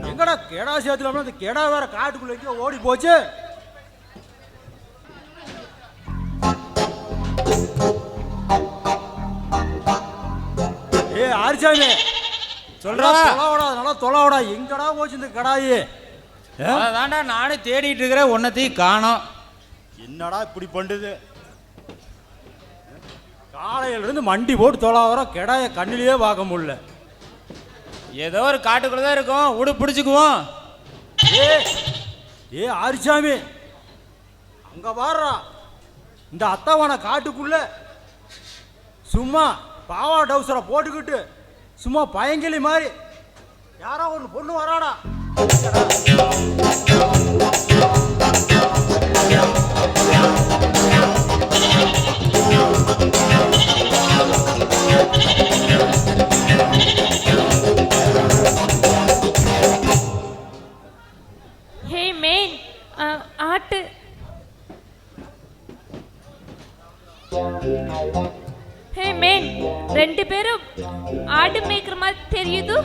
எங்கடா கெடா சேர்த்துல அந்த கெடா வேற காட்டுக்குள்ள ஓடி போச்சு. ஏ ஆரிச்சாமி சொல்றா, நல்லா தொலைவடா. எங்கடா போச்சு இந்த கடாயி? அதான்டா நானே தேடிட்டு இருக்கிறேன், ஒன்னத்தையும் காணோம். என்னடா இப்படி பண்ணுது? காலையில இருந்து மண்டி போட்டு தொலைவரம், கெடாய கண்ணிலேயே பார்க்க முடியல. ஏதோ ஒரு காட்டுக்குள்ளதான் இருக்கும், உடு பிடிச்சுக்குவோம். ஏ ஆரிச்சாமி அங்க பாடுறா, இந்த அத்தவன காட்டுக்குள்ள சும்மா பாவா டவுசரை போட்டுக்கிட்டு சும்மா பயங்கிலி மாதிரி யாரோ ஒரு பொண்ணு வராடா. ஹே மேன், ஆட்டு. ஹே மேன், ரெண்டு பேரும் ஆடு மேய்க்கிற மாதிரி தெரியுது.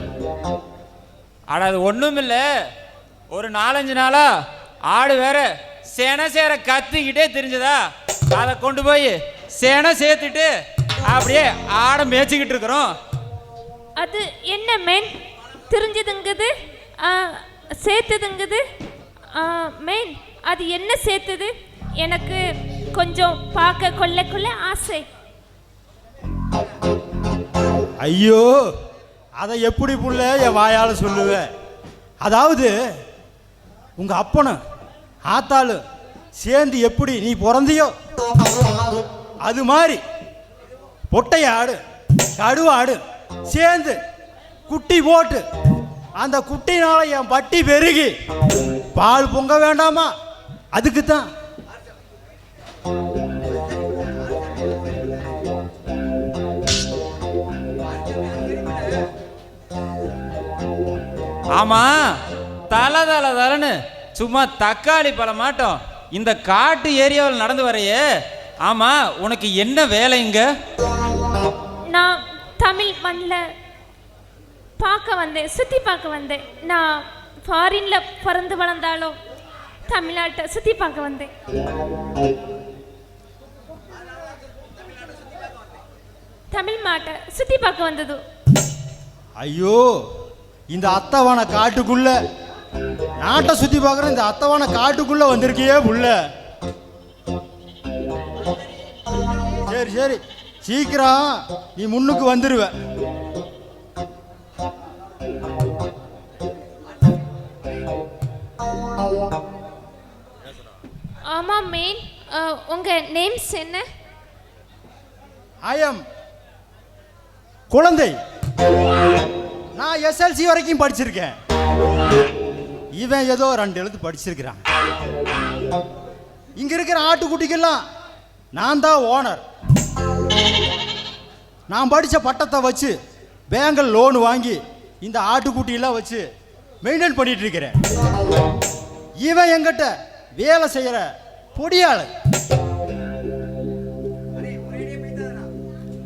அட அது ஒண்ணும் இல்ல, ஒரு 4-5 நாளா ஆடு வேற சேனை சேர கத்திக்கிட்டே தெரிஞ்சதா, அதை கொண்டு போய் சேனை சேர்த்துட்டு அப்படியே ஆடை மேய்ச்சிக்கிட்டு இருக்கிறோம். அது என்ன மேன் தெரிஞ்சதுங்குது, சேர்த்ததுங்குது? மேன் அது என்ன சேர்த்தது? எனக்கு கொஞ்சம் பார்க்க கொள்ள ஆசை. ஐயோ, அதை எப்படி புள்ள என் வாயால சொல்லுவேன்? அதாவது உங்க அப்பனும் ஆத்தாளு சேர்ந்து எப்படி நீ பிறந்தியோ அது மாதிரி பொட்டை ஆடு கடுவாடு சேர்ந்து குட்டி போட்டு அந்த குட்டினால என் பட்டி பெருகி பால் பொங்க வேண்டாமா? அதுக்குத்தான். ஆமா, தலன்னு சும்மா தக்காளி பழம் மாட்டோம் இந்த காட்டு ஏரியாவில் நடந்து வரையே. ஆமா, உனக்கு என்ன வேலைங்க? நான் தமிழ் மண்ணில் பார்க்க வந்தேன், சுற்றி பார்க்க வந்தேன். நான் ஃபாரின்ல பிறந்து வளர்ந்தாலும் தமிழ்நாட்டை சுற்றி பார்க்க வந்தேன். தமிழ் மாட்டை சுற்றி பார்க்க வந்தது. ஐயோ, இந்த அத்தவன காட்டுக்குள்ள நாட்டை சுத்தி பார்க்குற இந்த அத்தவன காட்டுக்குள்ள வந்திருக்கியே புள்ள. சரி சரி, சீக்கிரம் நீ முன்னுக்கு வந்துருவ. ஆமா மேன், உங்க நேம்ஸ் என்ன? ஐ எம் குழந்தை. நான் எஸ்எல்சி வரைக்கும் படிச்சிருக்கேன். இவன் ஏதோ 2 எழுத்து படிச்சிருக்கிறான். இங்க இருக்கிற ஆட்டுக்குட்டிக்கெல்லாம் நான் தான் ஓனர். நான் படித்த பட்டத்தை வச்சு பேங்கில் லோன் வாங்கி இந்த ஆட்டுக்குட்டியெல்லாம் வச்சு மெயின்டைன் பண்ணிட்டு இருக்கிறேன். இவன் எங்கிட்ட வேலை செய்யற பொடியாளு.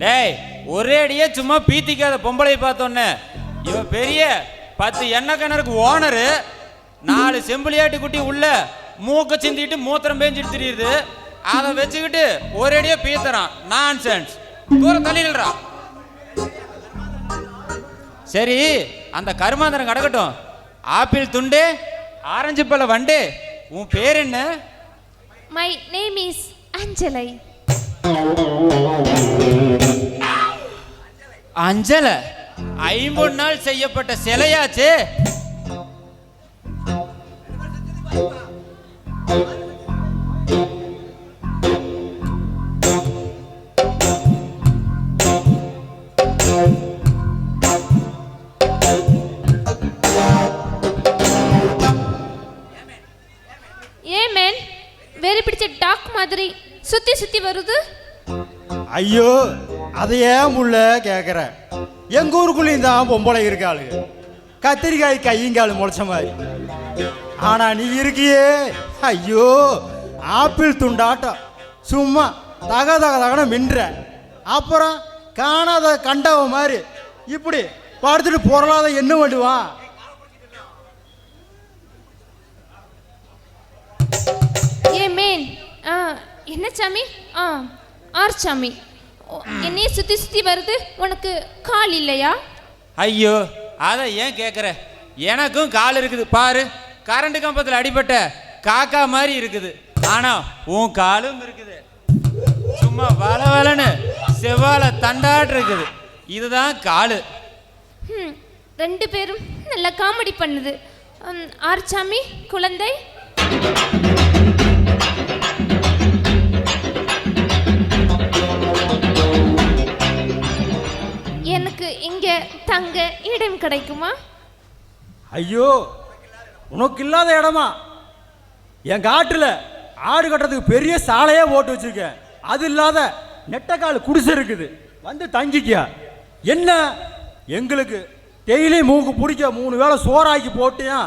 டேய், ஒரே அடியே சும்மா பீத்திக்காத பொம்பளையை பார்த்தோன்னே இவன் பெரிய 10 எண்ணெய் கிணறுக்கு ஓனரு. 4 செம்பிளியாட்டு குட்டி உள்ள மூக்க சிந்திட்டு மூத்திரம் பேஞ்சிட்டு தெரியுது. அதை வச்சுக்கிட்டு ஒரே அடியே பீத்துறான். நான்சென்ஸ். தூரம் தள்ளிடுறா. சரி, அந்த கருமாந்தரம் கிடக்கட்டும். ஆப்பிள் துண்டு, ஆரஞ்சு பழ வண்டு, உன் பேர் என்ன? மை நேம் இஸ் அஞ்சலை. அஞ்சலை 50 நாள் செய்யப்பட்ட சிலையாச்சு. ஏன் மேன் வேறு பிடிச்ச டாக் மாதிரி சுத்தி சுத்தி வருது? ஐயோ, அதையே முள்ள கேட்குற. எங்க ஊருக்குள்ளேயும் தான் பொம்பளை இருக்காளு, கத்திரிக்காய் கையங்கால் முளைச்ச மாதிரி. ஆனா நீ இருக்கியே, ஐயோ, ஆப்பிள் துண்டாட்டம் சும்மா தக தக தகன மின்ற. அப்புறம் காணாத கண்டவ மாதிரி இப்படி படுத்துட்டு பொருளாத என்ன பண்ணுவான்? ஏ மேன், என்ன சாமி? ஆர் சாமி, என்னையே சுத்தி சுத்தி வருது. உனக்கு கால் இல்லையா? ஐயோ, அதை ஏன் கேட்குற? எனக்கும் கால் இருக்குது பாரு. கரண்ட் கம்பத்தில் அடிபட்ட காக்கா மாதிரி இருக்குது. ஆனா உன் காலும் இருக்குது. சும்மா வள வளன்னு செவ்வாழ தண்டாட்டு இருக்குது. இதுதான் காலு. ரெண்டு பேரும் நல்ல காமெடி பண்ணுது. ஆர் சாமி குழந்தை? எனக்கு இங்க தங்க இடம் கிடைக்குமா? ஐயோ, உனக்கு இல்லாத இடமா? என் காட்டுல ஆடு கட்டுறதுக்கு பெரிய சாலையே போட்டு வச்சிருக்கேன். அது இல்லாத நெட்டக்கால் குடிசை இருக்குது, வந்து தங்கிக்க. என்ன, எங்களுக்கு டெய்லி மூக்கு பிடிக்க 3 வேளை சோறாக்கி போட்டியா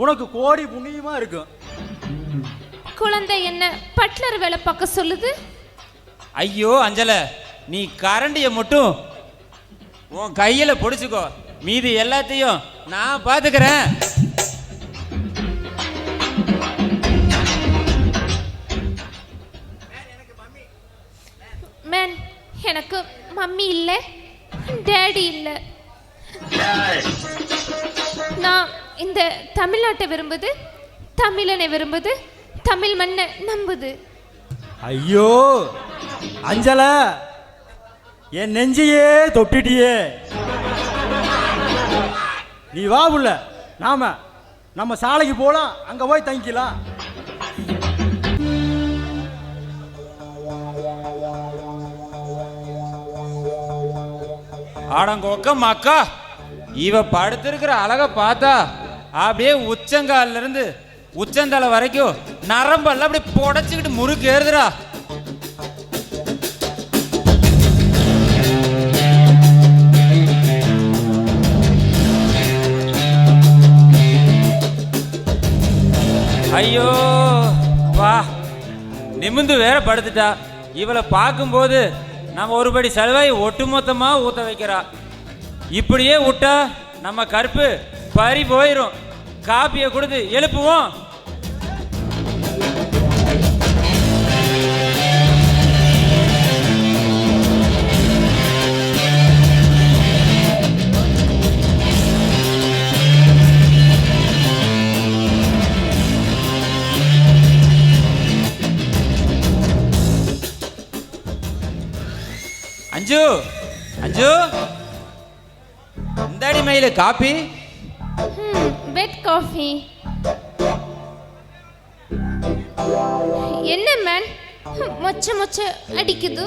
உனக்கு கோடி புண்ணியமா இருக்கும். குழந்தை என்ன பட்லர் வேலை பார்க்க சொல்லுது? ஐயோ அஞ்சல, நீ கரண்டிய மட்டும் உன் கையில பிடிச்சுக்கோ, மீதி எல்லாத்தையும் நான் பாத்துக்கிறேன். மேன், எனக்கு மம்மி இல்லை, டேடி இல்லை. நான் இந்த தமிழ்நாட்டை விரும்புது, தமிழனை விரும்புது, தமிழ் மண்ணை நம்புது. ஐயோ அஞ்சல, என் நெஞ்சையே தொட்டுட்டியே. நீ வா புள்ள, நம்ம சாலைக்கு போலாம், அங்க போய் தங்கிக்கலாம். ஆடங்கோக்க மக்கா, இவ படுத்திருக்கிற அழக பார்த்தா அப்படியே உச்சங்கால இருந்து உச்சந்தலை வரைக்கும் நரம்பெல்லாம் அப்படி புடைச்சுக்கிட்டு முறுக்கு ஏறுதுடா. ஐயோ வா, நிமிந்து வேற படுத்துட்டா. இவளை பார்க்கும்போது நம்ம ஒருபடி செலவாய் ஒட்டுமொத்தமா ஊத்த வைக்கிறா. இப்படியே விட்டா நம்ம கருப்பு பறி போயிரும். காப்பியை கொடுத்து எழுப்புவோம். அஞ்சு அஞ்சு, இந்தாடி மயில காப்பி. Bed coffee. என்ன மேன், மொச்ச மொச்ச அடிக்குது?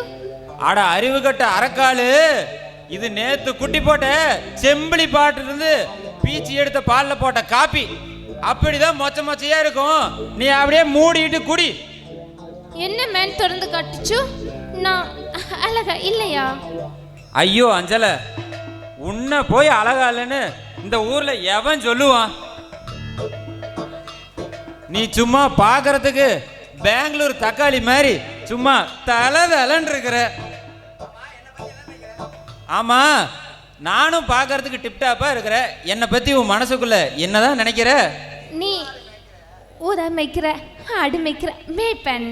அட அறிவு கட்ட அரக்காலு, இது நேத்து குட்டி போட்ட செம்பிளி பாட்டுல இருந்து பீச்சி எடுத்த பால்ல போட்ட காப்பி. அப்படிதான் மொச்ச மொச்சையா இருக்கும். நீ அப்படியே மூடிட்டு குடி. என்ன மேன் திறந்து காட்டுச்சு? நான் அழகா இல்லையா? ஐயோ அஞ்சல, உன்னை போய் அழகா இல்லைன்னு இந்த ஊர்ல எவன் சொல்லுவான்? நீ சும்மா பாக்குறதுக்கு பெங்களூர் தக்காளி மாதிரி சும்மா தலன்னு இருக்கிற. ஆமா, நானும் பாக்குறதுக்கு டிப்டாப்பா இருக்கிற. என்னை பத்தி உன் மனசுக்குள்ள என்னதான் நினைக்கிற? நீ ஊத மேய்க்கிற, ஆடு மேய்க்கிற மேய்ப்பன்.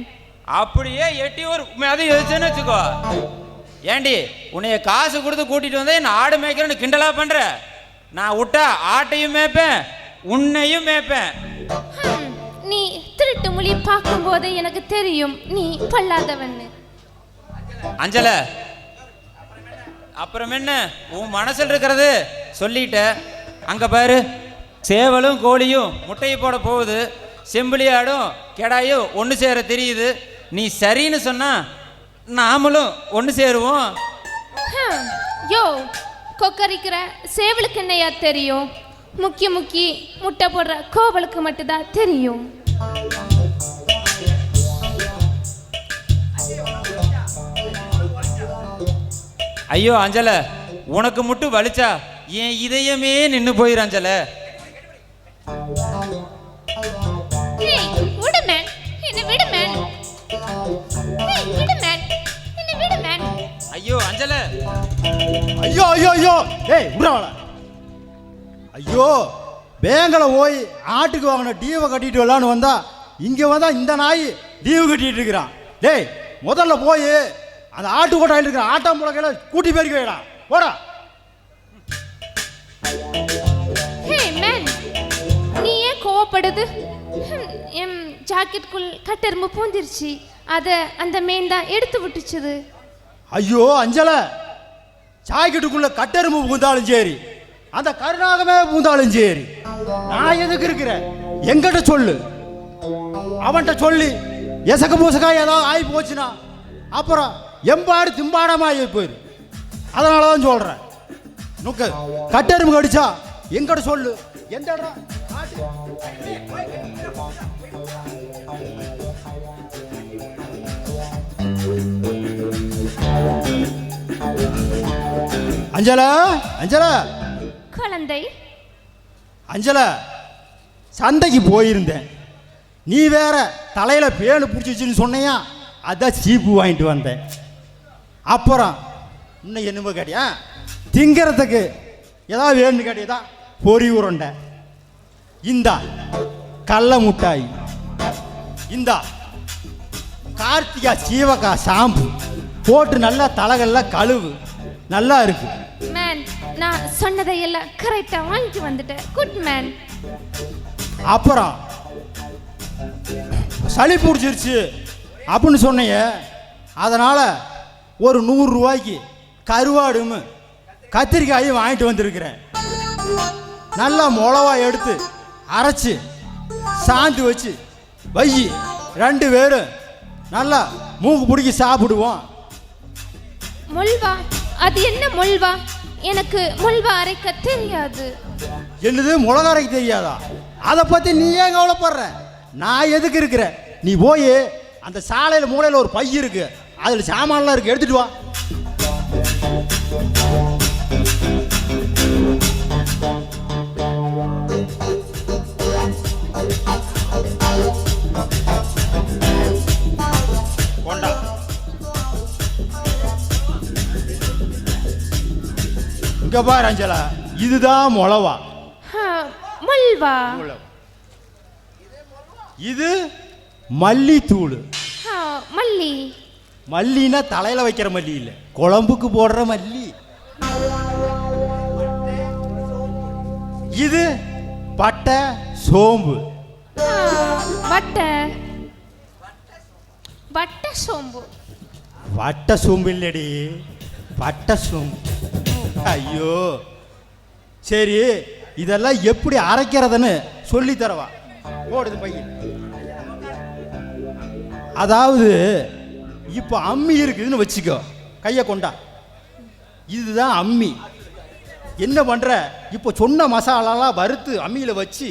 அப்படியே எட்டி ஒரு அதை யோசிச்சுன்னு வச்சுக்கோ. ஏண்டி, உன்னைய காசு கொடுத்து கூட்டிட்டு வந்தே நான் ஆடு மேய்க்கிறேன்னு கிண்டலா பண்ற? நான் விட்டா ஆட்டையும் மேய்ப்பேன், உன்னையும் மேய்ப்பேன். நீ திருட்டு மொழி பார்க்கும் போது எனக்கு தெரியும் நீ பல்லாதவன்னு. அஞ்சல, அப்புறம் என்ன உன் மனசில் இருக்கிறது சொல்லிட்ட. அங்க பாரு, சேவலும் கோழியும் முட்டையை போட போகுது, செம்பிளியாடும் கெடாயும் ஒன்று சேர தெரியுது. நீ சரின்னு சொன்னா நாமளும் ஒன்று சேருவோம். யோ, கொக்கரிக்கிற சேவலுக்கு என்னையா தெரியும்? முக்கி முட்டை போடுற கோவலுக்கு மட்டும்தான் தெரியும். ஐயோ அஞ்சல, உனக்கு மட்டும் வலிச்சா என் இதயமே நின்று போயிரு அஞ்சல. விடு மேன், ஐயோ அஞ்சல. அஞ்சல. ஐயோ ஐயோ ஐயோ ஏய் விடுறாங்கள. ஐயோ பேங்கல போய் ஆட்டுக்கு வாங்கின டீவை கட்டிட்டு வரலான்னு வந்தா இங்கே வந்தா இந்த நாய் டீவு கட்டிட்டு இருக்கிறான். டேய் முதல்ல போய் அந்த ஆட்டு கொட்டாயில் இருக்கிற ஆட்டாம் முளகையில கூட்டி பெருக்கி வைடா போடா. ஹே மேன், நீ ஏன் கோவப்படுது? என் ஜாக்கெட்டுக்குள் கட்டெரும்பு பூந்திருச்சு, அதை அந்த மேன் தான் எடுத்து விட்டுச்சுது. ஐயோ அஞ்சல, ஜாக்கெட்டுக்குள்ள கட்டெரும்பு பூந்தாலும் சரி, அந்த கருணாகமே பூந்தாலும் சரி, நான் எதுக்கு இருக்கிறேன்? எங்கிட்ட சொல்லு. அவன்கிட்ட சொல்லி எசக்க பூசக்கா ஏதாவது ஆகி போச்சுன்னா அப்புறம் எம்பாடு திம்பாடமாக போயிரு. அதனால தான் சொல்கிறேன். நுக்கு கட்டெரும்பு கடிச்சா எங்கிட்ட சொல்லு. எந்த இடம்? அஞ்சல அஞ்சல குழந்தை, அஞ்சல, சந்தைக்கு போயிருந்தேன். நீ வேற தலையில பேனு பிடிச்சிச்சுன்னு சொன்னையா, அதான் சீப்பு வாங்கிட்டு வந்தேன். அப்புறம் இன்னும் என்னமோ கேட்டியா, திங்கிறதுக்கு ஏதாவது வேணும்னு கேட்டியதா, பொறி உருண்டை, இந்தா கடல முட்டாய், இந்தா கார்த்திகா சீவக்கா ஷாம்பு போட்டு நல்லா தலைகள்லாம் கழுவு, நல்லா இருக்கு. மேன், நான் சொன்னதை எல்லாம் கரெக்டாக வாங்கிட்டு வந்துட்டேன். Good man. அப்புறம் சளி பிடிச்சிருச்சு அப்படின்னு சொன்னீங்க, அதனால் ஒரு 100 ரூபாய்க்கு கருவாடும் கத்திரிக்காயும் வாங்கிட்டு வந்திருக்கிறேன். நல்லா மிளவா எடுத்து அரைச்சி சாந்து வச்சு வை, 2 பேரும் நல்லா மூக்கு பிடிக்கி சாப்பிடுவோம். முல்வா? அது என்ன முல்வா? எனக்கு முல்வா அரைக்க தெரியாது. என்னது மிளகா அரைக்க தெரியாதா? அதை பற்றி நீ ஏன் கவலைப்படுற? நான் எதுக்கு இருக்கிறேன்? நீ போய் அந்த சாலையில் மூலையில் ஒரு பை இருக்கு, அதில் சாமான்லாம் இருக்கு, எடுத்துட்டு வா. கொண்டா. இங்க பாரு அஞ்சலா, இதுதான் மிளவா. முல்வா? இது மல்லித்தூள். மல்லி? மல்லினா தலையில வைக்கிற மல்லி இல்லை, குழம்புக்கு போடுற மல்லி. இது பட்டை சோம்பு. வட்டை? வட்டை சோம்பு? வட்டை சோம்பு இல்லடி, பட்டை சோம்பு. ஐயோ சரி, இதெல்லாம் எப்படி அரைக்கிறதுன்னு சொல்லி தரவா. போடுது பையன். அதாவது இப்போ அம்மி இருக்குதுன்னு வச்சுக்கோ, கையை கொண்டா, இதுதான் அம்மி. என்ன பண்ற, இப்போ சொன்ன மசாலாலாம் வறுத்து அம்மியில் வச்சு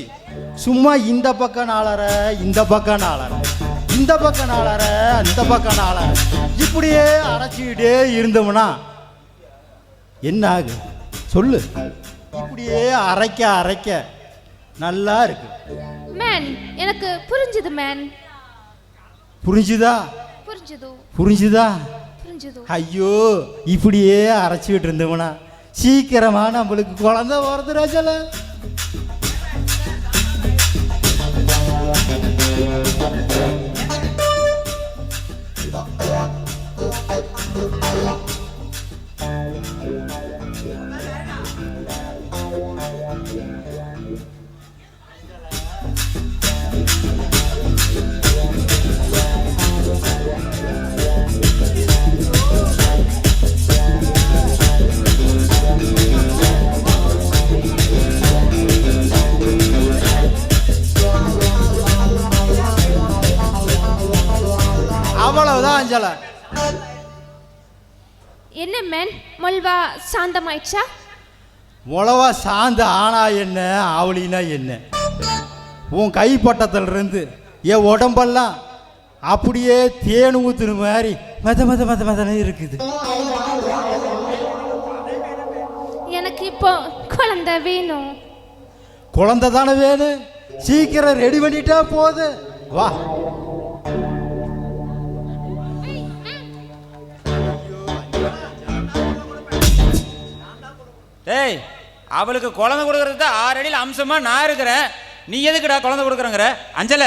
சும்மா இந்த பக்கம் நாளற, இந்த பக்கம் நாளற, இந்த பக்கம் நாளற, அந்த பக்கம் நாளற, இப்படியே அரைச்சிக்கிட்டே இருந்தோம்னா என்ன ஆகு சொல்லு? இப்படியே அரைக்க அரைக்க நல்லா இருக்கு. மேன், எனக்கு புரிஞ்சுது மேன். புரிஞ்சுதா? புரிஞ்சுது. புரிஞ்சுதா? புரிஞ்சுது. ஐயோ, இப்படியே அரைச்சிக்கிட்டு இருந்தோம்னா சீக்கிரமா நம்மளுக்கு குழந்தை வருது ராஜல. அவ்வளவுதான் அஞ்சல. என்ன மேன், முல்வா சாந்தமாயிடுச்சா? மிளவா சாந்த ஆனா என்ன, ஆவலினா என்ன, உன் கைப்பட்டத்திலிருந்து என் உடம்பெல்லாம் அப்படியே தேன் ஊத்துன மாதிரி மத மத மத மதன இருக்குது. எனக்கு இப்போ குழந்தை வேணும். குழந்தை தானே வேணும், சீக்கிரம் ரெடி பண்ணிட்டா போது. வா. டேய் அவளுக்கு குழந்தை கொடுக்கறது 6 அடியில் அம்சமா நான் இருக்கிறேன். நீ எதுக்குடா குழந்தை கொடுக்குறங்கிற? அஞ்சல,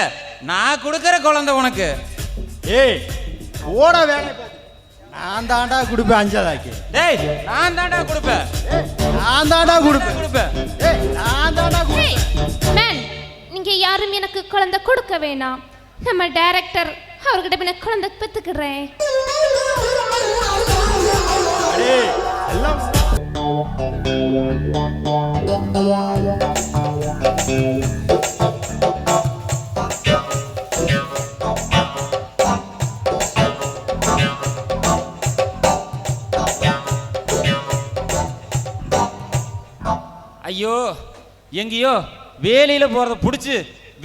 நான் கொடுக்குற குழந்தை உனக்கு. ஏய் ஓட வேலை நான் தாண்டா கொடுப்பேன் அஞ்சலாக்கி. டேய் நான் தாண்டா கொடுப்பேன். நான் தாண்டா கொடுப்பேன். ஏய் நான் தாண்டா ஹேய் மேன், நீங்க யாரும் எனக்கு குழந்தை கொடுக்க வேணாம். நம்ம டைரக்டர் அவர்கிட்ட போய் நான் குழந்தை பெத்துக்கிறேன். ஏய் எல்லாம் ஐயோ எங்கேயோ வேலியில போறத பிடிச்சி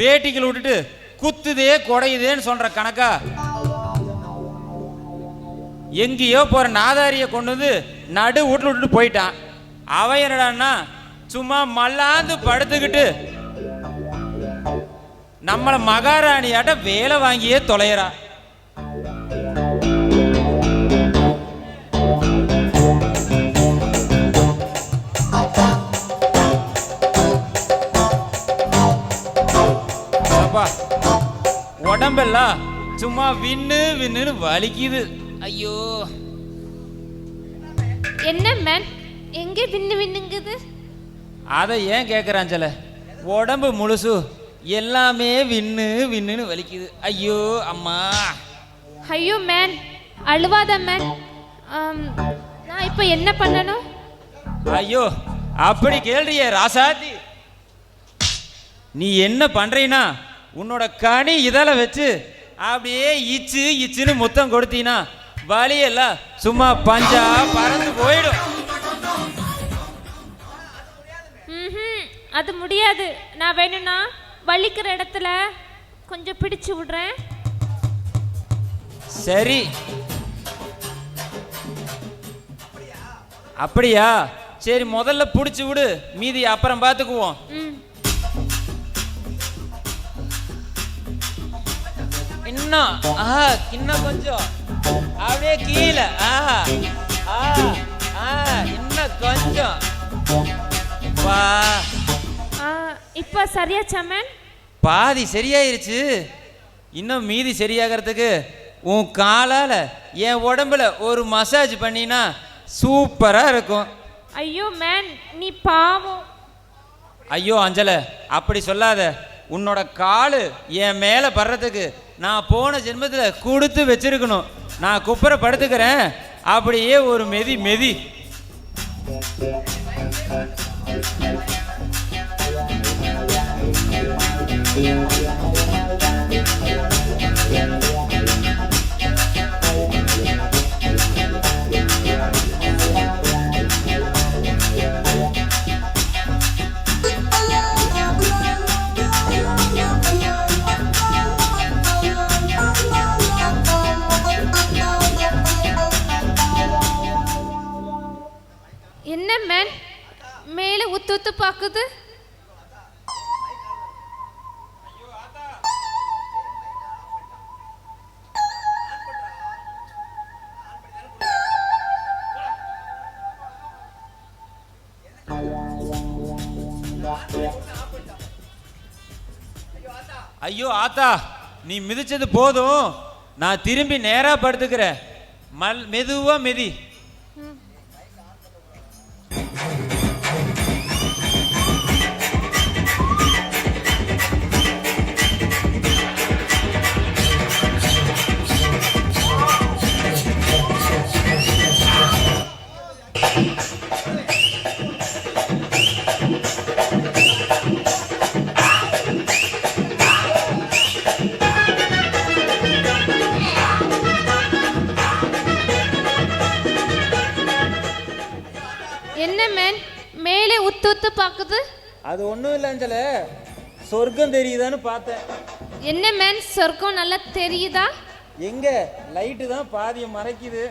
வேட்டிகள் விட்டுட்டு குத்துதே குடையுதேன்னு சொல்ற கணக்கா எங்கேயோ போற நாதாரிய கொண்டு வந்து நடு வீட்டில் விட்டுட்டு போயிட்டான். அவன் என்னடான்னா சும்மா மல்லாந்து படுத்துக்கிட்டு நம்மளை மகாராணியாட்ட வேலை வாங்கியே தொலைறா. உடம்பெல்லாம் சும்மா விண்ணு விண்ணுன்னு வலிக்குது. ஐயோ என்ன மேன், எங்க விண்ணு விண்ணுங்குது? அதை ஏன் கேட்குறாஞ்சல, உடம்பு முழுசு எல்லாமே விண்ணு விண்ணுன்னு வலிக்குது. ஐயோ அம்மா. ஐயோ மேன் அழுவாத மேன். நான் இப்போ என்ன பண்ணணும்? ஐயோ அப்படி கேள்றியே ராசாத்தி. நீ என்ன பண்றீனா உன்னோட கனி இதழ வச்சு அப்படியே இச்சு இச்சுன்னு முத்தம் கொடுத்தீனா வலியெல்லாம் சும்மா பஞ்சா பறந்து போயிடும். அது முடியாது. நான் வேணும்னா வலிக்கிற இடத்துல கொஞ்சம் பிடிச்சு விடுறேன். சரி அப்படியா? சரி முதல்ல பிடிச்சு விடு, மீதி அப்புறம் பார்த்துக்குவோம். இன்னும் இன்னும் கொஞ்சம் அப்படியே கீழே. இன்னும் கொஞ்சம் வா. இப்போ சரியாச்சா மேன்? பாதி சரியாயிருச்சு. இன்னும் மீதி சரியாகிறதுக்கு உன் காலால என் உடம்புல ஒரு மசாஜ் பண்ணினா சூப்பரா இருக்கும். ஐயோ மேன் நீ பாவம். ஐயோ அஞ்சல அப்படி சொல்லாத. உன்னோட காலு என் மேலே படுறதுக்கு நான் போன ஜென்மத்தில் கொடுத்து வச்சிருக்கணும். நான் குப்புற படுத்துக்கிறேன், அப்படியே ஒரு மெதி மெதி. என்ன மேன் மேலே உத்து உத்து பார்க்குது? ஐயோ ஆத்தா, நீ மிதிச்சது போதும், நான் திரும்பி நேரா படுத்துக்கிறேன். மெதுவா மிதி. என்ன மேன் மேலே உத்து உத்து பார்க்குது? அது ஒன்றும் இல்லை அஞ்சல, சொர்க்கம் தெரியுதான்னு பார்த்தேன். என்ன மேன் சொர்க்கம் நல்லா தெரியுதா? எங்க லைட்டு தான் பாதியை மறைக்குது.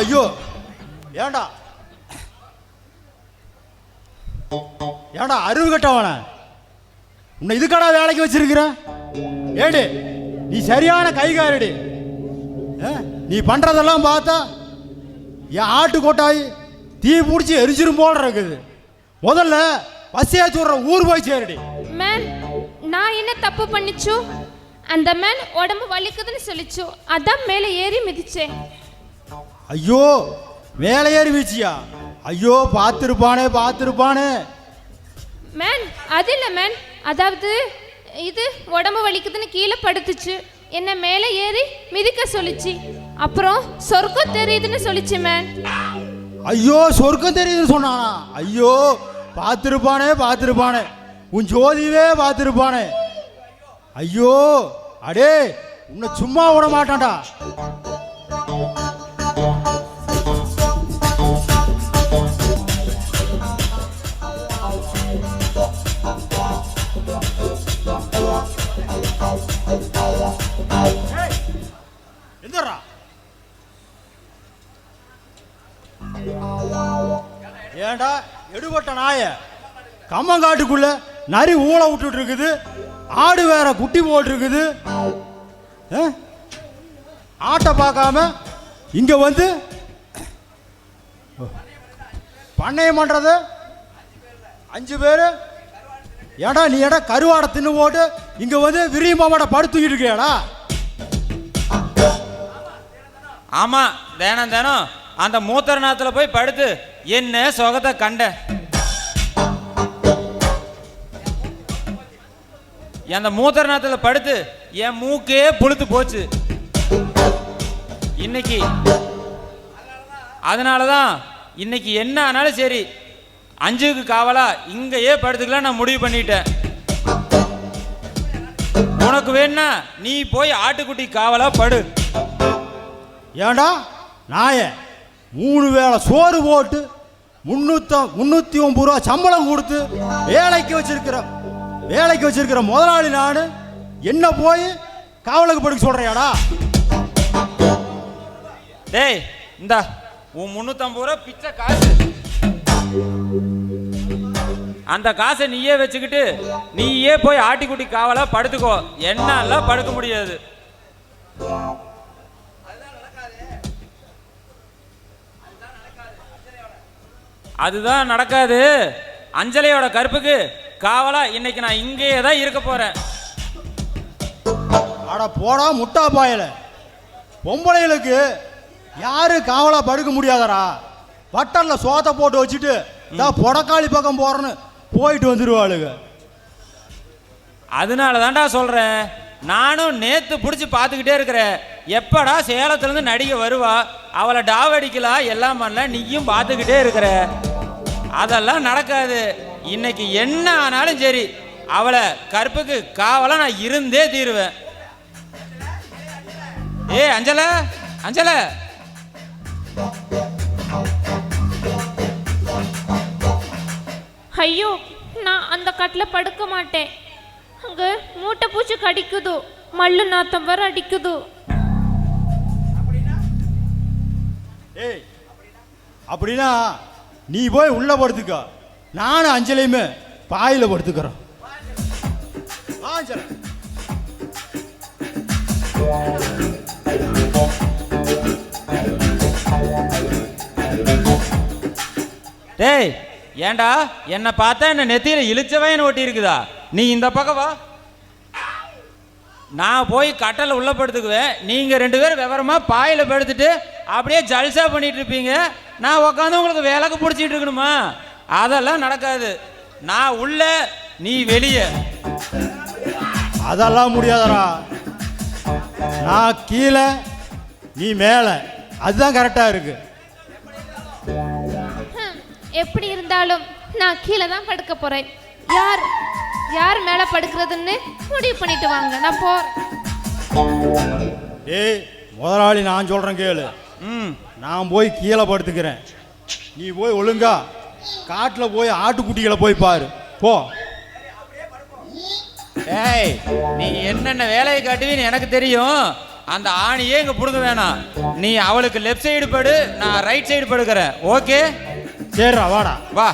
ஐயோ ஏண்டா ஏண்டா அறிவு கட்டவன உன்னை இதுக்கடா வேலைக்கு வச்சிருக்கிறேன் ஏடி நீ சரியான கைகாரடி நீ பண்றதெல்லாம் பார்த்தா என் ஆட்டு கொட்டாய் தீ பிடிச்சி எரிச்சிரும் போல இருக்குது முதல்ல பஸ் ஏற்றி விட்ற ஊர் போய் சேருடி மேன் நான் என்ன தப்பு பண்ணிச்சு அந்த மேன் உடம்பு வலிக்குதுன்னு சொல்லிச்சு அதான் மேலே ஏறி மிதிச்சேன் ஐயோ மேலே ஏறி மிதிச்சியா ஐயோ பார்த்துருப்பானே மேன் அது இல்லை மேன் அதாவது இது உடம்பு வலிக்குதுன்னு கீழே படுத்துச்சு என்ன மேலே ஏறி மிதிக்க சொல்லிச்சு அப்புறம் சொர்க்கம் தெரியுதுன்னு சொல்லிச்சு மேன் ஐயோ சொர்க்கம் தெரியுதுன்னு சொன்னானா ஐயோ பார்த்துருப்பானே உன் ஜோதிவே பார்த்துருப்பானே ஐயோ அடே உன்னை சும்மா விட மாட்டான்டா எந்தரா ஏண்டா எடுபட்ட நாய கம்மங்காட்டுக்குள்ள நரி ஊழ விட்டுட்டு இருக்குது ஆடு வேற குட்டி போட்டு இருக்குது ஆட்டை பார்க்காம இங்க வந்து பண்ணையம் பண்றது 5 பேரு ஏடா நீ ஏடா கருவாடை தின்னு போட்டு இங்க வந்து விரியம்பாமாட படுத்துக்கிட்டு இருக்கியாடா ஆமா தினம் அந்த மூத்தரநாத்துல போய் படுத்து என்ன சுகத்தை கண்ட அந்த மூத்தரநாத்துல படுத்து என் மூக்கே புழுத்து போச்சு இன்னைக்கு அதனாலதான் இன்னைக்கு என்ன ஆனாலும் சரி 5க்கு காவலா இங்கேயே படுத்துக்கலாம் நான் முடிவு பண்ணிட்டேன் உனக்கு வேணா நீ போய் ஆட்டுக்குட்டி காவலா படு ஏண்டா நாய 3 வேளை சோறு போட்டு 309 ரூபா சம்பளம் கொடுத்து வேலைக்கு வச்சிருக்கிற முதலாளி நான் என்ன போய் காவலுக்கு படுக்க சொல்றியாடா டேய் இந்தா உன் 350 ரூபா பிச்சை காசு அந்த காசை நீயே வச்சுக்கிட்டு நீயே போய் ஆட்டிக்குட்டி காவலா படுத்துக்கோ என்னால படுக்க முடியாது அதுதான் நடக்காது அஞ்சலையோட கருப்புக்கு காவலா இன்னைக்கு நான் இங்கேயே தான் இருக்க போறேன் அட போடா முட்டா பாயல பொம்பளைகளுக்கு யாரு காவலா படுக்க முடியாதரா வட்டல்ல சோத்தை போட்டு வச்சுட்டு நான் பொடக்காளி பக்கம் போறேன்னு போயிட்டு வந்துருவாளுங்க அதனால தான்டா சொல்றேன் நானும் நேத்து பிடிச்சி பார்த்துக்கிட்டே இருக்கிறேன் எப்படா சேலத்துலேருந்து நடிகை வருவா அவளை டாவடிக்கலாம் எல்லாம் பண்ணல நீயும் பார்த்துக்கிட்டே இருக்கிற அதெல்லாம் நடக்காது இன்னைக்கு என்ன ஆனாலும் சரி அவளை கற்புக்கு காவலா நான் இருந்தே தீருவேன் அஞ்சல ஐயோ நான் அந்த கட்டில் படுக்க மாட்டேன் அங்க மூட்டை பூச்சி கடிக்குது மல்லு நாத்தம் வர அடிக்குது ஏய் அப்படின்னா நீ போய் உள்ள படுத்துக்க நானும் அஞ்சலையுமே பாயில படுத்துக்கிறோம் டேய் ஏண்டா என்னை பார்த்தா என்ன நெத்தியில இழிச்சவன் ஒட்டி இருக்குதா நீ இந்த பக்கம் வா நான் போய் கட்டலை உள்ள படுத்துக்குவேன் நீங்க 2 பேரும் விவரமா பாயில படுத்துட்டு அப்படியே ஜல்சா பண்ணிட்டு இருப்பீங்க நான் உட்காந்து உங்களுக்கு விளக்கு பிடிச்சிட்டு இருக்கணுமா அதெல்லாம் நடக்காது நான் உள்ள நீ வெளியே அதெல்லாம் முடியாதரா நான் கீழே நீ மேலே அதுதான் கரெக்டா இருக்கு எப்படி இருந்தாலும் நான் கீழே தான் படுக்க போறேன் யார் மேல படுக்கிறதுன்னு முடிவு பண்ணிட்டு வாங்க நான் போறேன் ஏய் முதலாளி நான் சொல்றேன் கேளு நான் போய் கீழே படுத்துக்கிறேன் நீ போய் ஒழுங்கா காட்டுல போய் ஆட்டுக்குட்டிகளை போய் பாரு போ ஏய் நீ என்னென்ன வேலையை காட்டுவீன்னு எனக்கு தெரியும் அந்த ஆணியே இங்க புடுங்க வேணாம். நீ அவளுக்கு லெஃப்ட் சைடு படு, நான் ரைட் சைடு படுக்கிறேன். ஓகே? சரிடா வாடா. வா.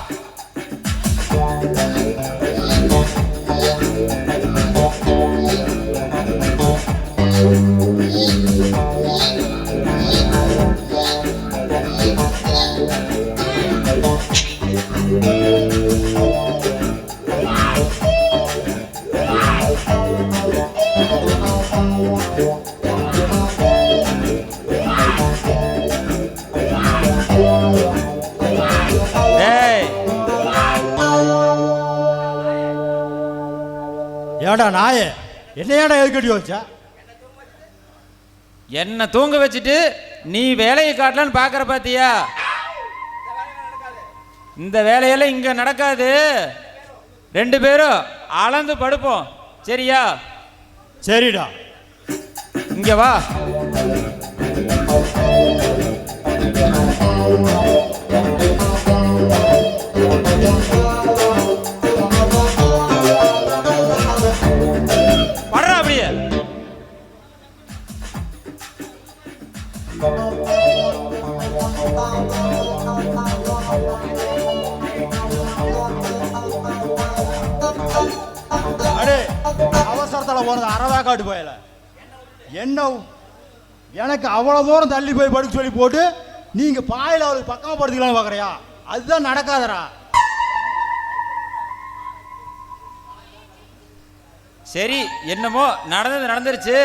ஏடா நாயே, என்ன ஏடா எதுக்கடி வச்சா? என்ன தூங்க வச்சுட்டு நீ வேலையை காட்டலான்னு பாக்குற பாத்தியா? இந்த வேலையெல்லாம் இங்க நடக்காது. 2 பேரும் அளந்து படுப்போம். சரியா? சரிடா. இங்க வா. படுறா அப்படியே. அடே அவசரத்தில் போனது அறவே காட்டு போயல. என்ன எனக்கு அவ்வளோ தூரம் தள்ளி போய் படுக்க சொல்லி போட்டு நீங்க பாயில் அவளுக்கு பக்கமாக படுத்துக்கலாம்னு பார்க்குறியா? அதுதான் நடக்காதரா. சரி, என்னமோ நடந்தது நடந்துருச்சு.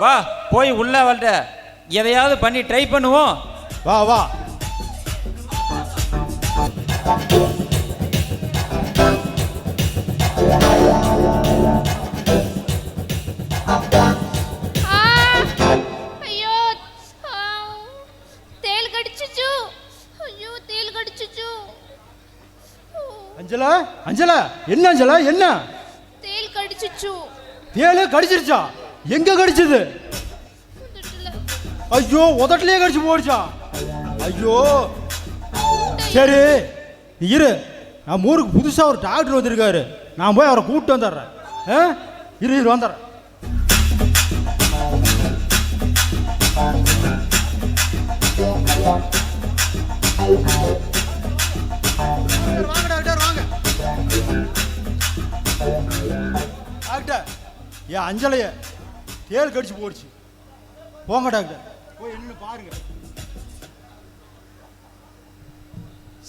வா, போய் உள்ள அவள்கிட்ட எதையாவது பண்ணி ட்ரை பண்ணுவோம். வா வா. ஐயோ, தேள் கடிச்சுச்சு. ஐயோ, தேள் கடிச்சுச்சு. அஞ்சலா அஞ்சலா, என்ன அஞ்சலா, என்ன? தேள் கடிச்சுச்சு. தேளே கடிச்சிருச்சா? எங்க கடிச்சது? ஐயோ, உதட்டிலே கடிச்சு போடுச்சா? ஐயோ. சரி இரு, நம்ம ஊருக்கு புதுசாக ஒரு டாக்டர் வந்திருக்காரு, நான் போய் அவரை கூப்பிட்டு வந்துடுறேன். இரு இரு வந்துடுறேன். வாங்க டாக்டர், வாங்க. டாக்டர், என் அஞ்சலைய தேள் கடிச்சு போடுச்சு. போங்க டாக்டர், போய் என்ன பாருங்க.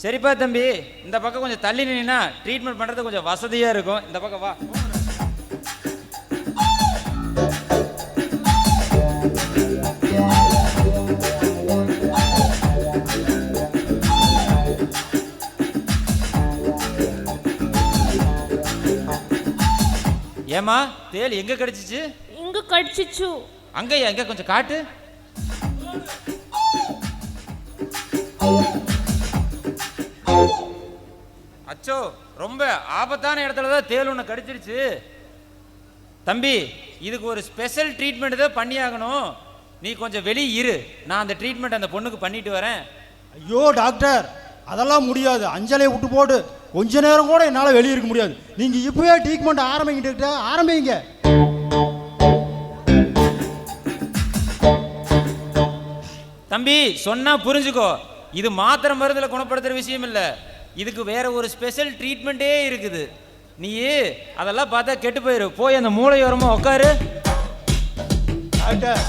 சரிப்பா தம்பி, இந்த பக்கம் கொஞ்சம் தள்ளி நின்னா ட்ரீட்மெண்ட் பண்றது கொஞ்சம் வசதியா இருக்கும். இந்த பக்கம் வா. ஏமா, தேள் எங்க கடிச்சிச்சு? இங்க கடிச்சிச்சு. அங்கயா? எங்க கொஞ்சம் காட்டு. அச்சோ, ரொம்ப ஆபத்தான இடத்துல தான் தேள் ஒன்று கடிச்சிருச்சு. தம்பி, இதுக்கு ஒரு ஸ்பெஷல் ட்ரீட்மெண்ட் தான் பண்ணியாகணும். நீ கொஞ்சம் வெளியே இரு, நான் அந்த ட்ரீட்மெண்ட் அந்த பொண்ணுக்கு பண்ணிட்டு வரேன். ஐயோ டாக்டர், அதெல்லாம் முடியாது. அஞ்சலையை விட்டு போட்டு கொஞ்ச நேரம் கூட என்னால் வெளியே இருக்க முடியாது. நீங்கள் இப்போவே ட்ரீட்மெண்ட் ஆரம்பிங்க. தம்பி, சொன்னா புரிஞ்சுக்கோ. இது மாத்திரை மருந்துல குணப்படுத்துற விஷயம் இல்லை. இதுக்கு வேற ஒரு ஸ்பெஷல் ட்ரீட்மெண்ட்டே இருக்குது. நீ அதெல்லாம் பார்த்தா கெட்டு போயிரு. போய் அந்த மூளையோரமா உட்காரு. டாக்டர்,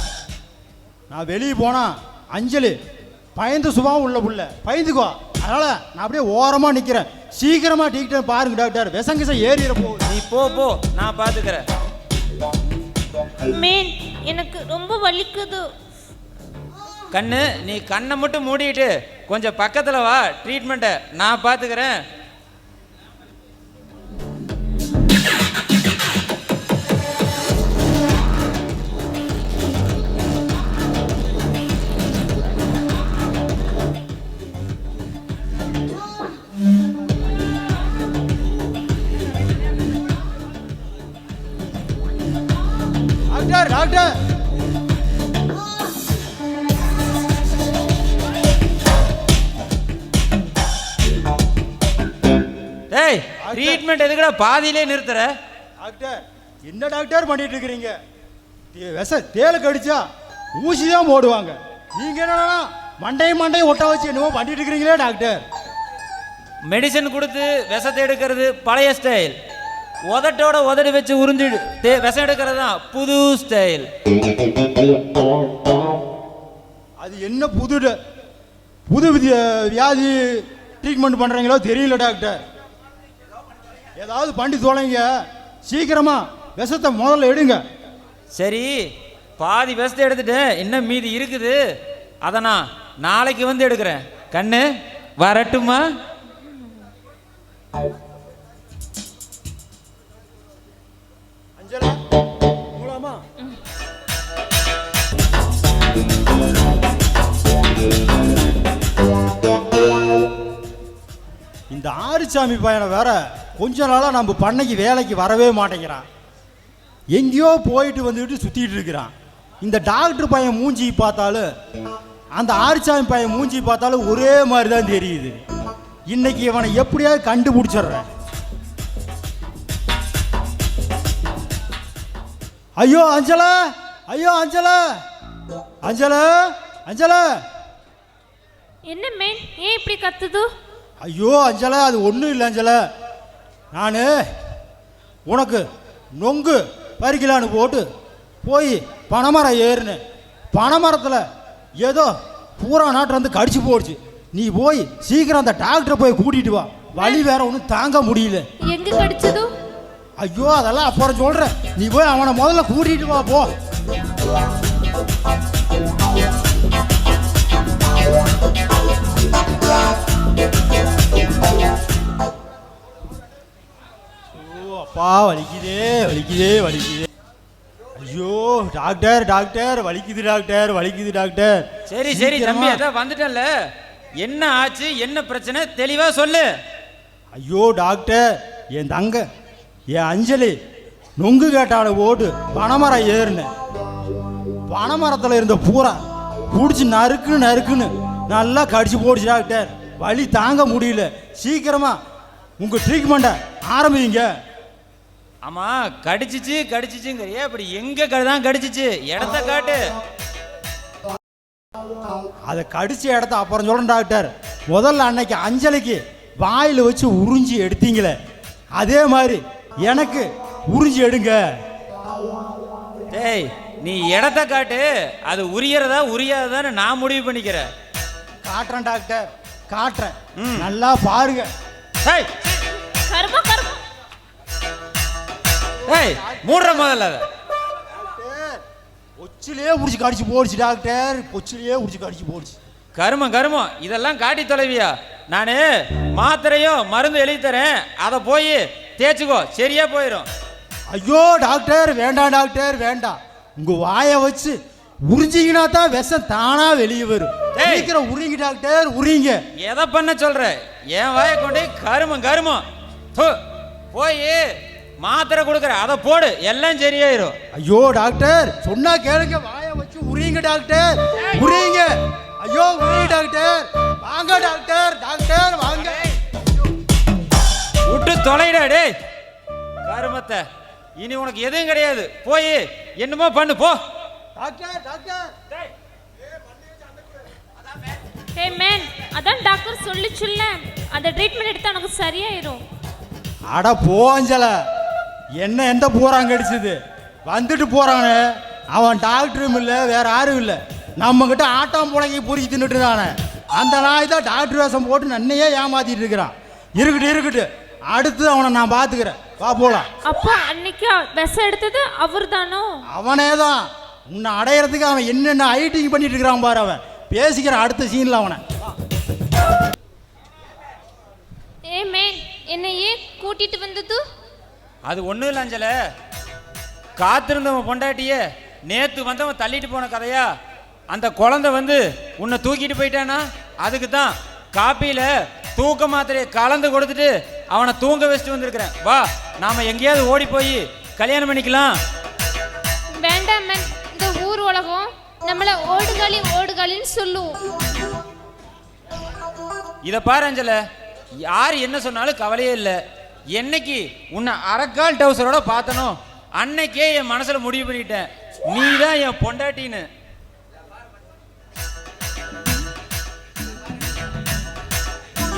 நான் வெளியே போனா அஞ்சலி பயந்து சுபாவம் உள்ள புள்ள, பயந்துக்கோ. அதனால நான் அப்படியே ஓரமா நிக்கிறேன். சீக்கிரமா ட்ரீட்மெண்ட் பாருங்க டாக்டர், விஷங்கிசம் ஏறிட போகுது. நீ போ, நான் பாத்துக்கிறேன். மேன், எனக்கு ரொம்ப வலிக்குது. கண்ணு, நீ கண்ணை மட்டும் மூடிட்டு கொஞ்சம் பக்கத்துல வா. ட்ரீட்மெண்ட்டை நான் பாத்துக்கிறேன். டாக்டர், ஏய், ட்ரீட்மெண்ட் எதுக்குடா பாதியிலே நிறுத்துற? டாக்டர், என்ன டாக்டர் பண்ணிட்டு இருக்கிறீங்க? தேளை கடிச்சா ஊசி தான் போடுவாங்க. நீங்க என்னன்னா மண்டையும் ஒட்ட வச்சு என்னவோ பண்ணிட்டு இருக்கிறீங்களே டாக்டர். மெடிசன் கொடுத்து விஷத்தை எடுக்கிறது பழைய ஸ்டைல். உதட்டோட உதடு வச்சு உறிஞ்சு விஷம் எடுக்கிறது தான் புது ஸ்டைல். அது என்ன புது வியாதி ட்ரீட்மெண்ட் பண்ணுறீங்களோ தெரியல டாக்டர். ஏதாவது பண்ணி தொலைங்க, சீக்கிரமா விஷத்தை முதல்ல எடுங்க. சரி, பாதி விஷத்தை எடுத்துட்டேன், இன்னும் மீதி இருக்குது. அதை நான் நாளைக்கு வந்து எடுக்கிறேன். கண்ணு வரட்டுமா? அஞ்சலா மூலமா இந்த ஆறுசாமி பையனை வேற கொஞ்ச நாளாக நம்ம பண்ணைக்கு வேலைக்கு வரவே மாட்டேங்கிறான். எங்கேயோ போயிட்டு வந்துட்டு சுற்றிட்டு இருக்கிறான். இந்த டாக்டர் பையன் மூஞ்சி பார்த்தாலும் அந்த ஆறுசாமி பையன் மூஞ்சி பார்த்தாலும் ஒரே மாதிரி தான் தெரியுது. இன்னைக்கு இவனை எப்படியாவது கண்டுபிடிச்சிடுறேன். ஐயோ அஞ்சலா, ஐயோ அஞ்சலா, அஞ்சலா, அஞ்சலா. என்ன மேன், ஏன் இப்படி கத்துது? ஐயோ அஞ்சலா, அது ஒன்றும் இல்லை அஞ்சலா. நான் உனக்கு நொங்கு பறிக்கலான்னு போட்டு போய் பனைமரம் ஏறுனேன். பனைமரத்தில் ஏதோ பூரா நாட்டு வந்து கடிச்சு போடுச்சு. நீ போய் சீக்கிரம் அந்த டாக்டரை போய் கூட்டிட்டு வா. வலி வேற ஒன்றும் தாங்க முடியல. எங்க கடிச்சது? ஐயோ அதெல்லாம் அப்புறம் சொல்கிறேன். நீ போய் அவனை முதல்ல கூட்டிட்டு வா போ. அப்பா வலிக்குதே வலிக்குதே வலிக்குதே. ஐயோ டாக்டர் டாக்டர் வலிக்குது டாக்டர் வலிக்குது டாக்டர். சரி சரி தம்பி, அதான் வந்துட்டேன்ல. என்ன ஆச்சு, என்ன பிரச்சனை, தெளிவா சொல்லு. ஐயோ டாக்டர், என் தங்க என் அஞ்சலி நொங்கு கேட்டால ஓட்டு பனைமரம் ஏறுனேன். பனைமரத்தில் இருந்த பூரா பிடிச்சி நறுக்குன்னு நல்லா கடிச்சு போடுச்சு டாக்டர். வலி தாங்க முடியல. சீக்கிரமா உங்க ட்ரீட்மெண்ட்டை ஆரம்பிங்க. ஆமா, கடிச்சிச்சுங்கிறியே, அப்படி எங்க தான் கடிச்சிச்சு? இடத்த காட்டு. அதை கடிச்ச இடத்த அப்புறம் சொல்றேன் டாக்டர். முதல்ல அன்னைக்கு அஞ்சலிக்கு வாயில் வச்சு உறிஞ்சி எடுத்தீங்களே, அதே மாதிரி எனக்கு உறிஞ்சி எடுங்க. டேய், நீ இடத்த காட்டு. அது உரியறதா உரியாததான்னு நான் முடிவு பண்ணிக்கிறேன். காட்டுறேன் டாக்டர், காட்டுறேன். நல்லா பாருங்க. ஏய் கர்மா கர்மா. ஏய் மூடுற முதல்ல. பொச்சிலே உடிச்சு கடிச்சு போடுச்சு டாக்டர். பொச்சிலே உடிச்சு கடிச்சு போடுச்சு. கருமம் இதெல்லாம் காட்டி தொலைவியா? நான் மாத்திரையும் மருந்து எழுதி தரேன், அதை போய் தேய்ச்சிக்கோ, சரியா போயிடும். ஐயோ டாக்டர் வேண்டாம் டாக்டர் வேண்டாம். உங்க வாயை வச்சு உறிஞ்சிங்கன்னா தான் விஷம் தானா வெளியே வரும். சீக்கிரம் உரிங்க டாக்டர், உரிங்க. எதை பண்ண சொல்ற? என் வாயை கொண்டே கருமம் போய் மாத்திரை கொடுக்குற, அதை போடு, எல்லாம் சரியாயிரும். ஐயோ டாக்டர் சொன்னா கேளுங்க, வாயை வச்சு உரிங்க டாக்டர், உரிங்க. ஐயோ உரிங்க டாக்டர், வாங்க டாக்டர், டாக்டர் வாங்க. விட்டு தொலைடா டேய் கருமத்தை. இனி உனக்கு எதுவும் கிடையாது. போய் என்னமோ பண்ணு போ. Doctor doctor. ஹே மேன், அதான் டாக்டர் சொல்லிச்சுல்ல, அந்த ட்ரீட்மெண்ட் எடுத்தா உனக்கு சரியாயிரும். அட போ அஞ்சல, என்ன எந்த போறாங்க அடிச்சது வந்துட்டு போறானே. அவன் டாக்டரும் இல்லை, வேற யாரும் இல்லை. நம்ம கிட்ட ஆட்டாம் புடங்கி பொறிச்சு தின்னுட்டு இருக்கானே. அந்த நாய் தான் டாக்டர் வேஷம் போட்டு நன்னையே ஏமாத்திட்டு இருக்கிறான். இருக்கட்டு அடுத்து அவனை நான் பாத்துக்கிறேன். வா போலாம். அப்பா அன்னைக்கு விஷம் எடுத்தது அவர் தானோ? அவனே தான். உன்னை அடையிறதுக்கு அவன் என்னென்ன ஐட்டிங் பண்ணிட்டு இருக்கிறான் பாரு. அவன் பேசிக்கிறான் அடுத்த சீன்ல அவனை. ஏ மேன், என்னை ஏன் கூட்டிட்டு வந்தது? அது ஒன்றும் இல்லை அஞ்சல, காத்திருந்தவன் பொண்டாட்டியே நேற்று வந்தவன் தள்ளிட்டு போன கதையா. அந்த குழந்தை வந்து உன்னை தூக்கிட்டு போயிட்டானா, அதுக்கு தான் காப்பியில் தூக்க மாத்திரையை கலந்து கொடுத்துட்டு அவனை தூங்க வச்சுட்டு வந்திருக்கிறேன். வா, நாம எங்கேயாவது ஓடி போய் கல்யாணம் பண்ணிக்கலாம். வேண்டாம் மேன், இந்த ஊர் உலகம் நம்மள ஓடுகாலின்னு சொல்லுவோம். இதை பாரு அஞ்சல, யார் என்ன சொன்னாலும் கவலையே இல்லை. என்னைக்கு உன்னை அரக்கால் டவுசரோட பார்த்தனோ அன்னைக்கே என் மனசுல முடிவு பண்ணிட்டேன், நீ தான் என் பொண்டாட்டின்னு.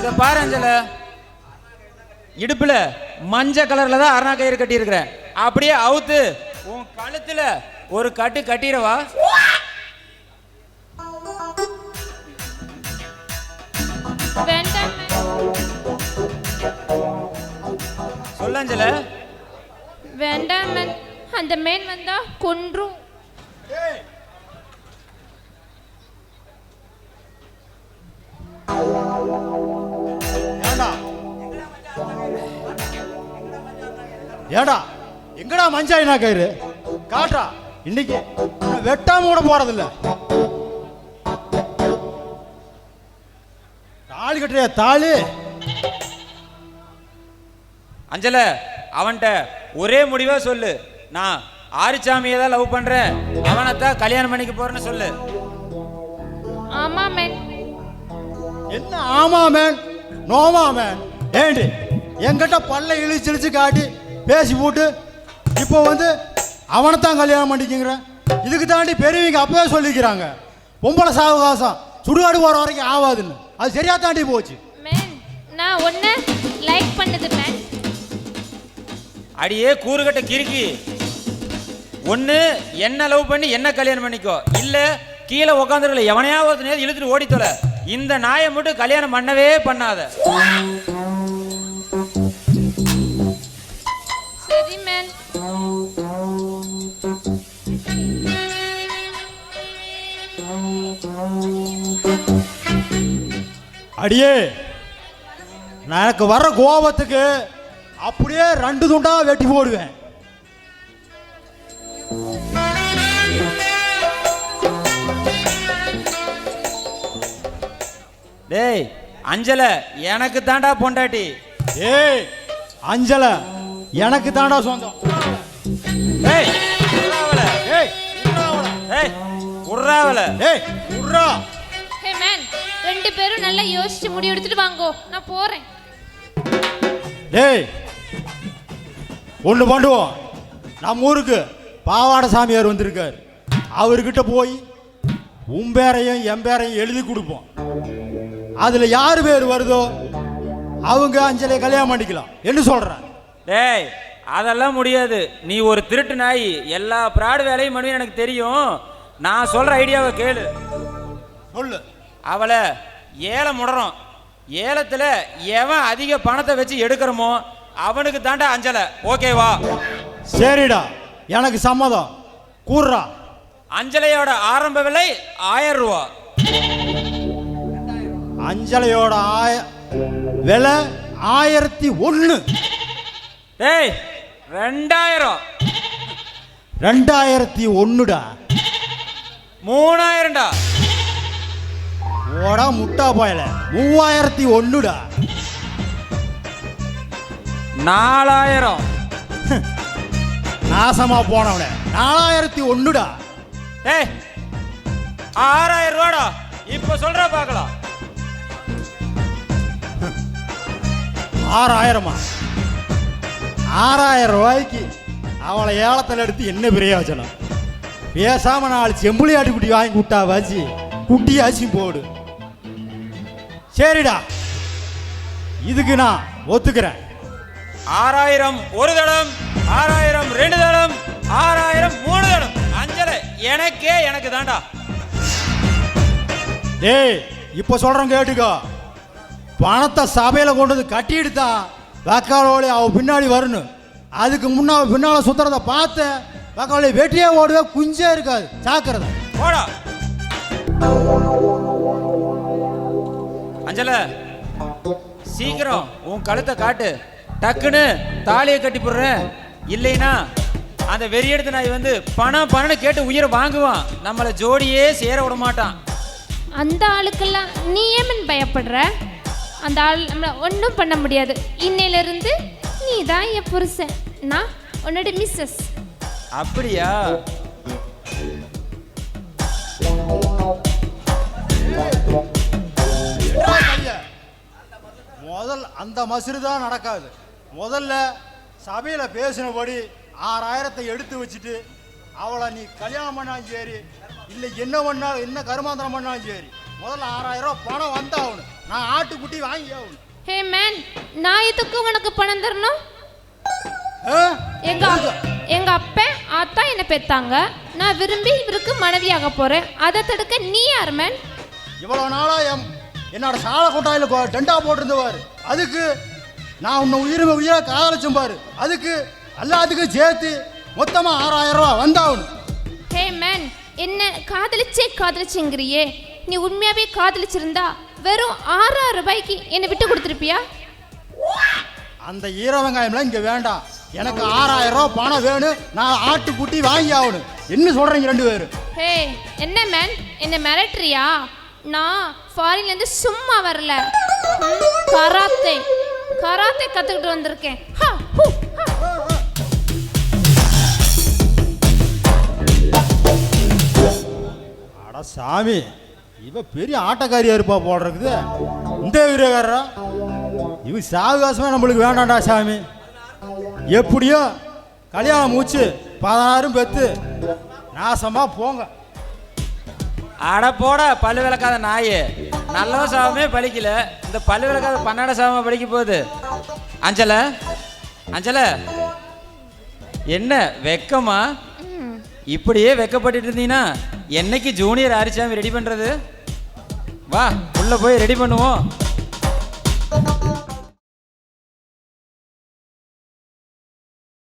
இத பாரு அஞ்சல, இடுப்புல மஞ்சள் கலர்ல தான் அரணா கயிறு கட்டி இருக்கிறேன். அப்படியே அவுத்து உன் கழுத்துல ஒரு கட்டு கட்டிடவா? வேண்டாம் சொல்ல அஞ்சல. வேண்டாம் மேன், அந்த மேன் வந்தா கொன்றும். ஏடா எங்கடா மஞ்சாயினா கயிறு காட்டா, இன்னைக்கு வெட்டாம கூட போறதில்ல. தாலி கட்டுறியா தாலி? அஞ்சல, அவன்கிட்ட ஒரே முடிவா சொல்லு, நான் ஆரிச்சாமியை தான் லவ் பண்றேன், அவனைத்தான் கல்யாணம் பண்ணிக்க போறேன்னு சொல்லு. ஆமா மேன். என்ன ஆமா மேன் நோமா மேன்? ஏண்டி என்கிட்ட பல்ல இழிச்சு இழிச்சு காட்டி பேசி போட்டு இப்போ வந்து அவனைத்தான் கல்யாணம் பண்ணிக்கிங்கிற? இதுக்கு தாண்டி பெரியவங்க அப்பவே சொல்லிக்கிறாங்க, பொம்பளை சாவகாசம் சுடுகாடு போற வரைக்கும் ஆகாதுன்னு. அது சரியா தாண்டி போச்சு மேன். நான் ஒன்ன லைக் பண்ணது மேன். அடியே கூறுகட்ட கிறுக்கி, ஒன்று என்ன லவ் பண்ணி என்ன கல்யாணம் பண்ணிக்கோ, இல்லை கீழே உட்காந்துருக்கல எவனையாவது நேரம் இழுத்துட்டு ஓடித்தொலை. இந்த நாயை மட்டும் கல்யாணம் பண்ணவே பண்ணாத. சரி மேன். அடியே, நான் எனக்கு வர கோபத்துக்கு அப்படியே 2 துண்டா வெட்டி போடுவேன். டேய் அஞ்சல, எனக்கு தாண்டா பொண்டாட்டி. ஏய் அஞ்சல, எனக்கு தாண்டா சொந்தம். ஏய் உர்ராவல, ஏய் உர்ராவல, ஏய் உர்ராவல, ஏய் உர்ரா. ஹே மேன், 2 பேரும் நல்லா யோசிச்சு முடிவு எடுத்துட்டு வாங்கோ, நான் போறேன். டேய் ஒன்று பண்ணுவோம், நம்ம ஊருக்கு பாவாடை சாமியார் வந்திருக்கார், அவர்கிட்ட போய் உன் பேரையும் என் பேரையும் எழுதி கொடுப்போம். அதில் யார் பேர் வருதோ அவங்க அஞ்சலை கல்யாணம் பண்ணிக்கலாம். என்ன சொல்கிறேன்? டேய் அதெல்லாம் முடியாது, நீ ஒரு திருட்டு நாய், எல்லா பிராடு வேலையும் பண்ணுவேன்னு எனக்கு தெரியும். நான் சொல்ற ஐடியாவை கேளு. சொல்லு. அவளை ஏல முடறோம், ஏலத்துல எவன் அதிக பணத்தை வச்சு எடுக்கிறோமோ அவனுக்கு தாண்டா அஞ்சலை. ஓகேவா? சரிடா, எனக்கு சம்மதம். கூறுறா. அஞ்சலையோட ஆரம்ப விலை 1000 ரூபா. அஞ்சலையோட விலை 1001. டேய் 2000. 2001டா. 3000டா. ஓடா முட்டா பாயல, 3001டா. 4000. நாசமா போனவன. 4001டா. டேய் 6000 ரூபாடா. இப்ப சொல்ற பார்க்கலாம். 6000மா? 6000 ரூபாய்க்கு அவளை ஏலத்தில் எடுத்து என்ன பிரயோஜனம்? பேசாம 4 செம்புளி ஆட்டுக்குட்டி வாங்கி விட்டா வாசி குட்டியாச்சு போடு. சரிடா, இதுக்கு நான் ஒத்துக்கிறேன். 6000 ஒரு தடம், 6000 2 தடம், 6000 3 தடம். அஞ்சலை எனக்கு தாண்டா. டேய் இப்ப சொல்றேன் கேட்டுக்கோ, பணத்தை சபையில கொண்டு வந்து கட்டிட்டு தான் வக்காலோலி அவ பின்னாடி வரணும். அதுக்கு முன்ன பின்னால சுத்துறத பார்த்து வக்காலி வெட்டியே ஓடுவே, குஞ்சே இருக்காது. சாக்கிறத போடா. அஞ்சல சீக்கிரம் உன் கழுத்தை காட்டு, டக்குன்னு தாலியை கட்டி போடுறேன். இல்லைன்னா அந்த வெறி எடுத்து நாய் வந்து பணம் கேட்டு உயிரை வாங்குவான், நம்மளை ஜோடியே சேர விட மாட்டான். அந்த ஆளுக்கெல்லாம் நீ ஏமன் பயப்படுற? அந்த ஆள் நம்மளை ஒன்றும் பண்ண முடியாது. இன்னையிலிருந்து நீ தான் என் புருஷன், நான் உன்னோட மிஸ்ஸஸ். அப்படியா? முதல் அந்த மசுறு தான் நடக்காது. முதல்ல சபையில பேசினபடி 6000 எடுத்து வச்சுட்டு அவளை நீ கல்யாணம் பண்ணாலும் சரி, இல்லை என்ன பண்ணாலும் என்ன கருமாந்திரம் பண்ணாலும் சரி, முதல்ல 6000 ரூபா பணம் வந்தாகணும். நான் ஆட்டுக்குட்டி வாங்கி ஆகணும். ஹே மேன், நான் எதுக்கு உனக்கு பணம் தரணும்? ஆ? எங்க அப்பா ஆத்தா என்ன பெத்தாங்க. நான் விரும்பி இவருக்கு மனைவியாக போறேன். அதை தடுக்க நீ யார் மேன்? இவ்வளவு நாளா என்னோட சாலை கொட்டாயில டெண்டா போட்டிருந்தவாரு, அதுக்கு நான் உன்னை உயிரை காதலிச்சும் பாரு, அதுக்கு எல்லாத்துக்கும் சேர்த்து மொத்தமா 6000 ரூபா வந்தாகணும். ஹே மேன், என்ன காதலிச்சேங்கிறியே? நீ உண்மையாவே காதலிச்சிருந்தா வெறும் 6000 ரூபாய்க்கு என்னை விட்டு கொடுத்துருப்பியா? அந்த ஈர வெங்காயம்லாம் இங்க வேண்டாம். எனக்கு 6000 ரூபா பணம் வேணும். நான் ஆட்டுக்குட்டி வாங்கி ஆகணும். என்ன சொல்றீங்க ரெண்டு பேரும்? ஹே, என்ன மேன், என்ன மிரட்டுறியா? நான் ஃபாரின்ல இருந்து சும்மா வரல. கராத்தே கத்துக்கிட்டு வந்திருக்கேன். ஹா, ஹூ, ஹா. அட சாமி, இவ பெரிய ஆட்டக்காரியா இருப்பா போடுறது. இந்த வீரக்காரரா இவ சாவகாசமே நம்மளுக்கு வேண்டாம்டா சாமி. எப்படியோ கல்யாணம் மூச்சு 16 பெத்து நாசமா போங்க. அட போட பல்லு விளக்காத நாயே, நல்ல சாவமே பழிக்கல, இந்த பல்லு விளக்காத பன்னட சாவமே பழிக்க போகுது. அஞ்சல என்ன வெக்கமா? இப்படியே வெக்கப்பட்டு இருந்தீங்கன்னா என்னைக்கு ஜூனியர் ஆரிச்சாமி ரெடி பண்றது? வா உள்ள போய் ரெடி பண்ணுவோம்.